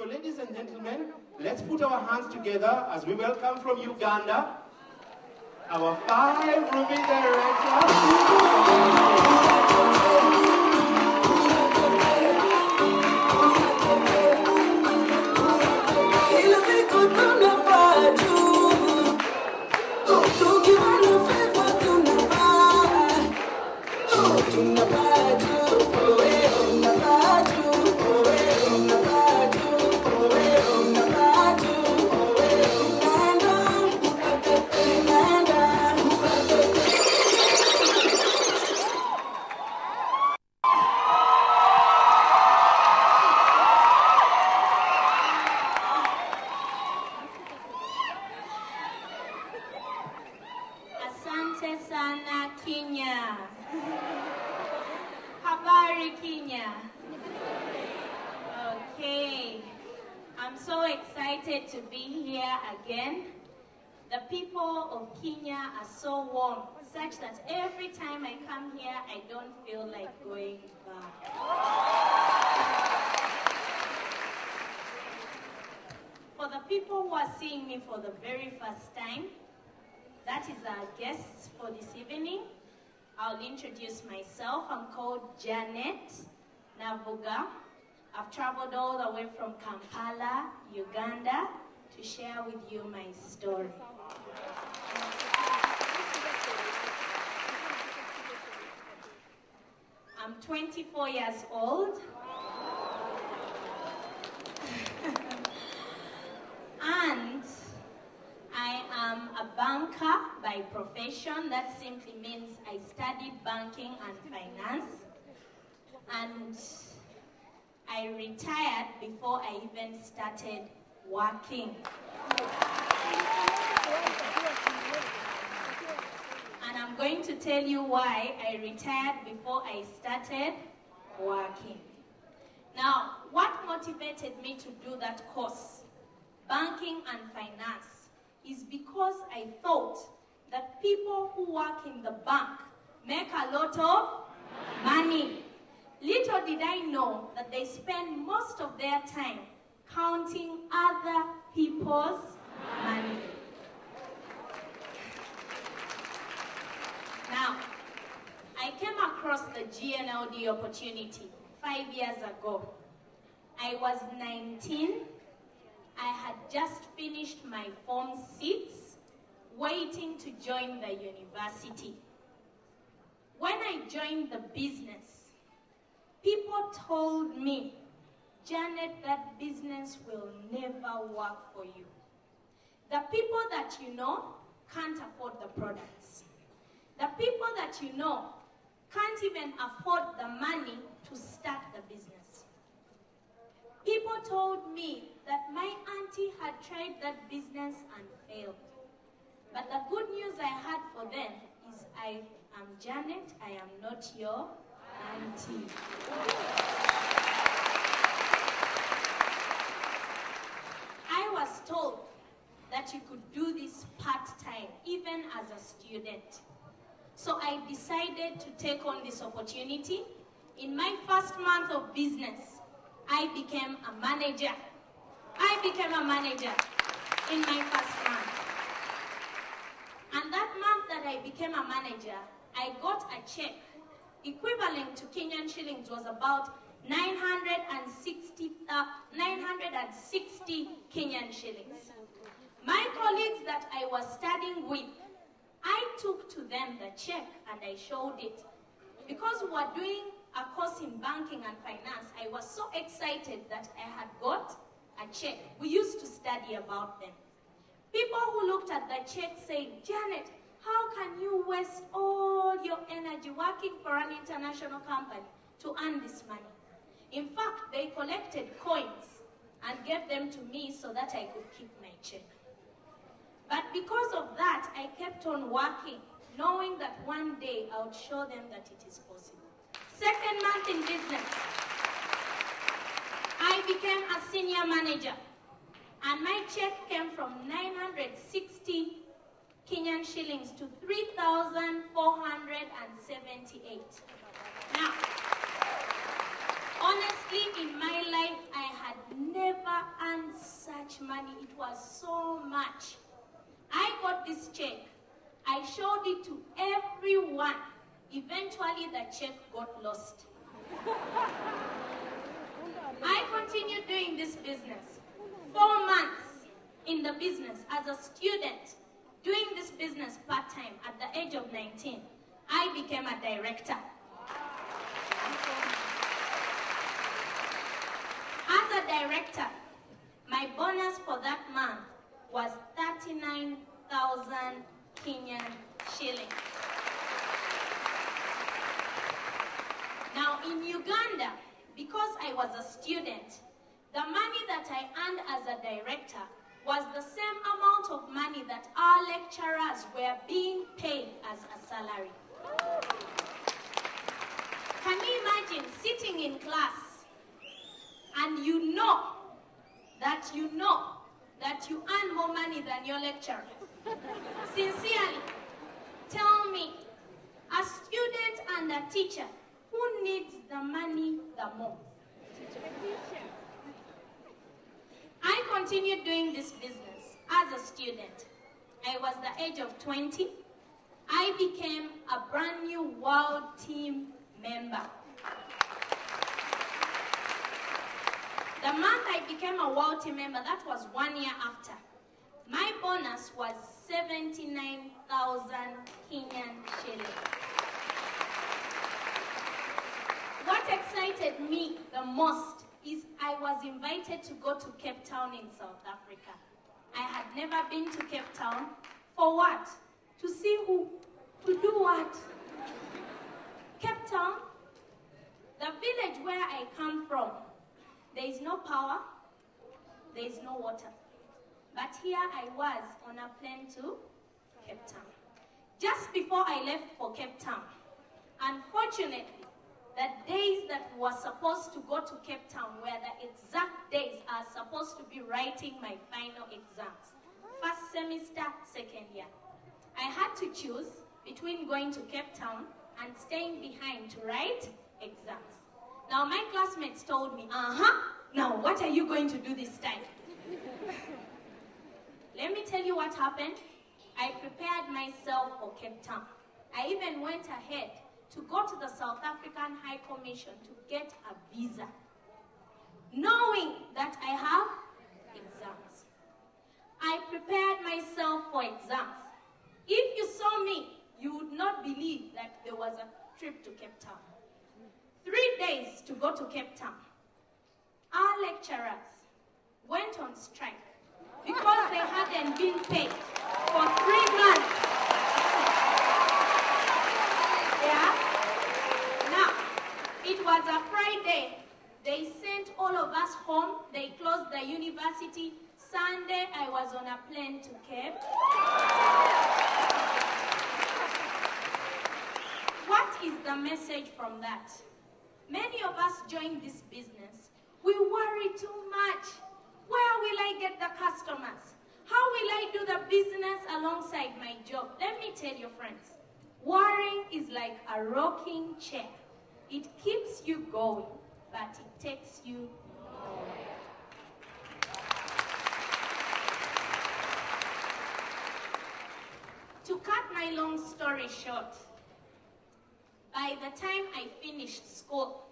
So ladies and gentlemen, let's put our hands together as we welcome from Uganda our 5 Ruby directors. Asante sana Kenya. Habari Kenya. Okay, I'm so excited to be here again. The people of Kenya are so warm, such that every time I come here, I don't feel like going back. For the people who are seeing me for the very first time, that is our guests for this evening. I'll introduce myself. I'm called Janet Navuga. I've traveled all the way from Kampala, Uganda, to share with you my story. I'm 24 years old. And I am a banker by profession. That simply means I studied banking and finance. And I retired before I even started working. And I'm going to tell you why I retired before I started working. Now, what motivated me to do that course, banking and finance, is because I thought that people who work in the bank make a lot of money. Little did I know that they spend most of their time counting other people's money. Now, I came across the GNLD opportunity 5 years ago. I was 19. I had just finished my Form 6, waiting to join the university. When I joined the business, people told me, Janet, that business will never work for you. The people that you know can't afford the products. The people that you know can't even afford the money to start the business. People told me that my auntie had tried that business and failed. But the good news I had for them is I am Janet, I am not your auntie. I was told that you could do this part-time, even as a student. So I decided to take on this opportunity. In my first month of business, I became a manager. I became a manager in my first month. And that month that I became a manager, I got a check equivalent to Kenyan shillings was about 960 Kenyan shillings. My colleagues that I was studying with, I took to them the check and I showed it. Because we were doing a course in banking and finance, I was so excited that I had got a check. We used to study about them. People who looked at the check said, Janet, how can you waste all your energy working for an international company to earn this money? In fact, they collected coins and gave them to me so that I could keep my check. But because of that, I kept on working, knowing that one day I would show them that it is possible. Second month in business, I became a senior manager. And my check came from 960 Kenyan shillings to 3,478. Now, honestly, in my life, I had never such money. It was so much. I got this check. I showed it to everyone. Eventually, the check got lost. I continued doing this business. 4 months in the business as a student, doing this business part-time at the age of 19, I became a director. As a director, my bonus for that month was 39,000 Kenyan shillings. Now in Uganda, because I was a student, the money that I earned as a director was the same amount of money that our lecturers were being paid as a salary. Can you imagine sitting in class and you know that you earn more money than your lecturer? Sincerely, tell me, a student and a teacher, who needs the money the most? I continued doing this business as a student. I was the age of 20. I became a brand new world team member. The month I became a world team member, that was 1 year after. My bonus was 79,000 Kenyan shillings. What excited me the most is I was invited to go to Cape Town in South Africa. I had never been to Cape Town. For what? To see who? To do what? Cape Town, the village where I come from, there is no power, there is no water. But here I was on a plane to Cape Town. Just before I left for Cape Town, unfortunately, the days that was supposed to go to Cape Town were the exact days I was supposed to be writing my final exams. First semester, second year. I had to choose between going to Cape Town and staying behind to write exams. Now my classmates told me, now what are you going to do this time? Let me tell you what happened. I prepared myself for Cape Town. I even went ahead to go to the South African High Commission to get a visa, knowing that I have exams. I prepared myself for exams. If you saw me, you would not believe that there was a trip to Cape Town. 3 days to go to Cape Town. Our lecturers went on strike because they hadn't been paid for 3 months. Yeah? Now, it was a Friday. They sent all of us home. They closed the university. Sunday, I was on a plane to Cape. What is the message from that? Many of us join this business. We worry too much. Where will I get the customers? How will I do the business alongside my job? Let me tell you, friends, worrying is like a rocking chair. It keeps you going, but it takes you nowhere. To cut my long story short, by the time I finished school,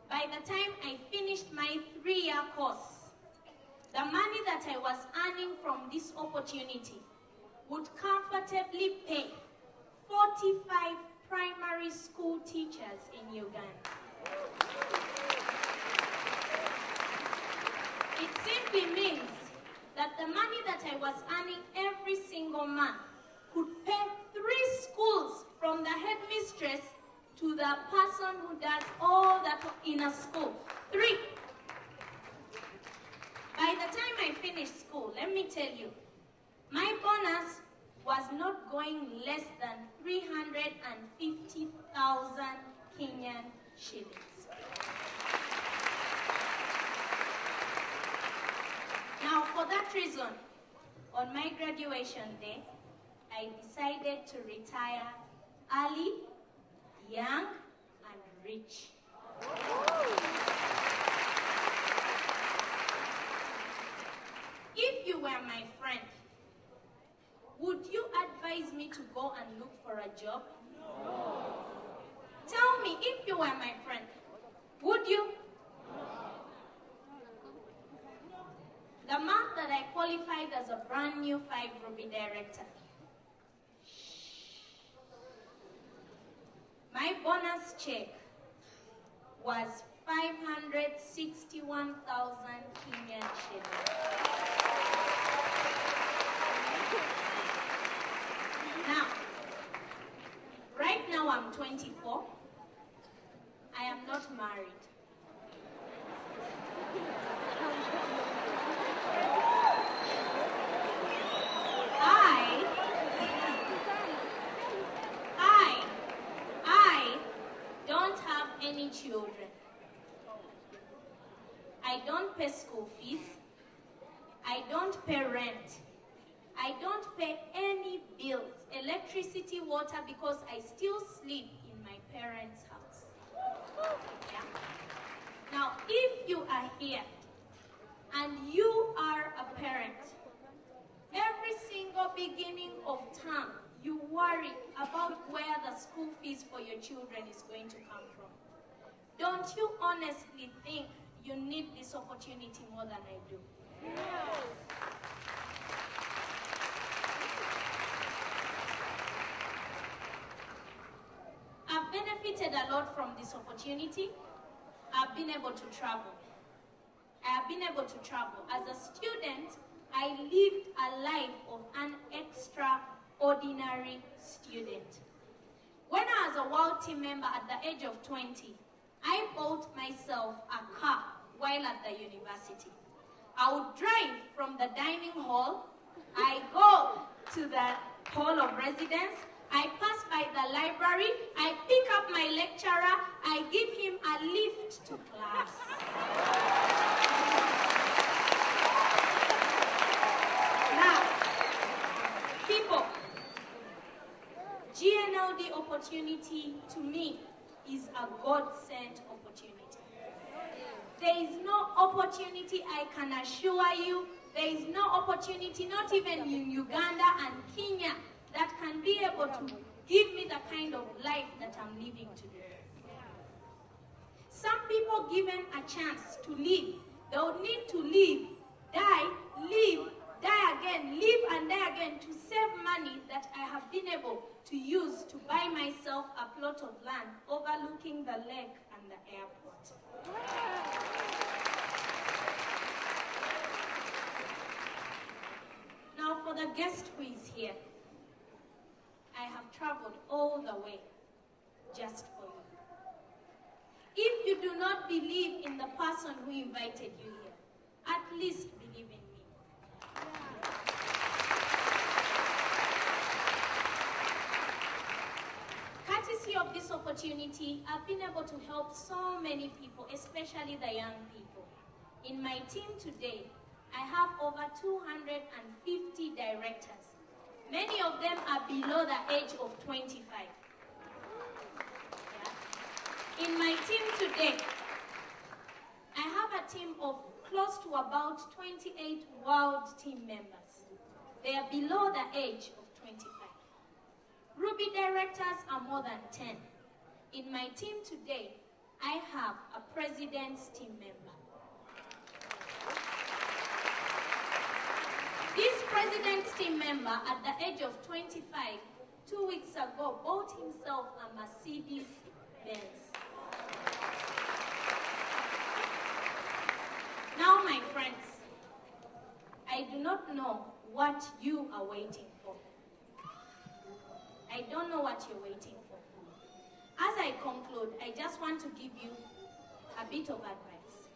by the time I finished my 3-year course, the money that I was earning from this opportunity would comfortably pay 45 primary school teachers in Uganda. It simply means that the money that I was earning every single month could pay 3 schools, from the headmistress to the person who does all that in a school. 3. By the time I finished school, let me tell you, my bonus was not going less than 350,000 Kenyan shillings. Now, for that reason, on my graduation day, I decided to retire early, young, and rich. my friend, would you advise me to go and look for a job? No. Tell me, if you were my friend, would you? The month that I qualified as a brand new 5 Ruby director, my bonus check was 561,000 Kenyan shillings. Now, right now I'm 24. I am not married. I don't have any children. I don't pay school fees. I don't pay rent. I don't pay any bills, electricity, water, because I still sleep in my parents' house. Yeah? Now, if you are here and you are a parent, every single beginning of term, you worry about where the school fees for your children is going to come from. Don't you honestly think you need this opportunity more than I do? Yes. I've benefited a lot from this opportunity. I've been able to travel. I have been able to travel. As a student, I lived a life of an extraordinary student. When I was a world team member at the age of 20, I bought myself a car while at the university. I would drive from the dining hall, I go to the hall of residence, I pass by the library, I pick up my lecturer, I give him a lift to class. Now, people, GNLD opportunity to me is a God-sent opportunity. There is no opportunity, I can assure you, there is no opportunity, not even in Uganda and Kenya, that can be able to give me the kind of life that I'm living today. Some people given a chance to live, they would need to live, die again, live and die again to save money that I have been able to use to buy myself a plot of land overlooking the lake and the airport. Now for the guest who is here, I have traveled all the way just for you. If you do not believe in the person who invited you here, at least believe in me. Courtesy of this opportunity, I've been able to help so many people, especially the young people. In my team today, I have over 250 directors. Many of them are below the age of 25. Yeah. In my team today, I have a team of close to about 28 world team members. They are below the age of 25. Ruby directors are more than 10. In my team today, I have a president's team member. This president's team member, at the age of 25, 2 weeks ago, bought himself a Mercedes-Benz. Now, my friends, I do not know what you are waiting for. I don't know what you're waiting for. As I conclude, I just want to give you a bit of advice.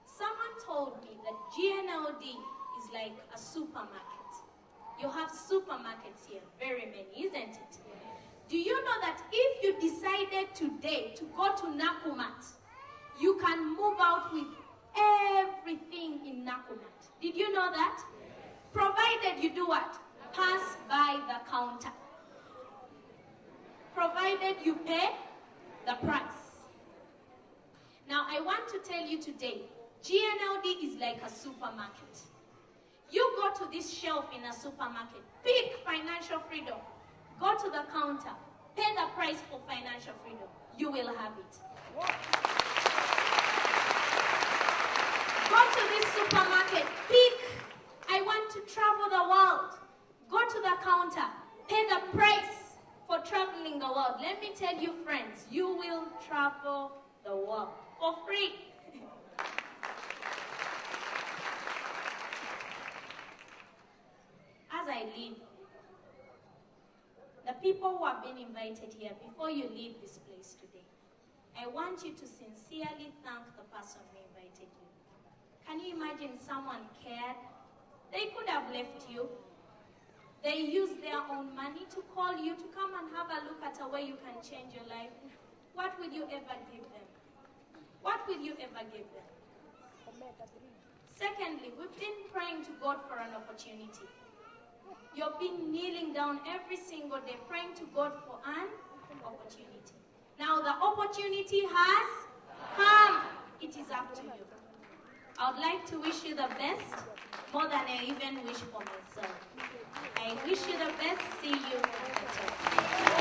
Someone told me that GNLD is like a supermarket. You have supermarkets here, very many, isn't it? Do you know that if you decided today to go to Nakumatt, you can move out with everything in Nakumatt? Did you know that? Provided you do what? Pass by the counter. Provided you pay the price. Now I want to tell you today, GNLD is like a supermarket. You go to this shelf in a supermarket, pick financial freedom. Go to the counter, pay the price for financial freedom. You will have it. Go to this supermarket, pick, I want to travel the world. Go to the counter, pay the price for traveling the world. Let me tell you, friends, you will travel the world for free. As I leave, the people who have been invited here, before you leave this place today, I want you to sincerely thank the person who invited you. Can you imagine someone cared? They could have left you. They used their own money to call you to come and have a look at a way you can change your life. What will you ever give them? What will you ever give them? Secondly, we've been praying to God for an opportunity. You've been kneeling down every single day praying to God for an opportunity. Now the opportunity has come. It is up to you. I would like to wish you the best, more than I even wish for myself. I wish you the best. See you at the top.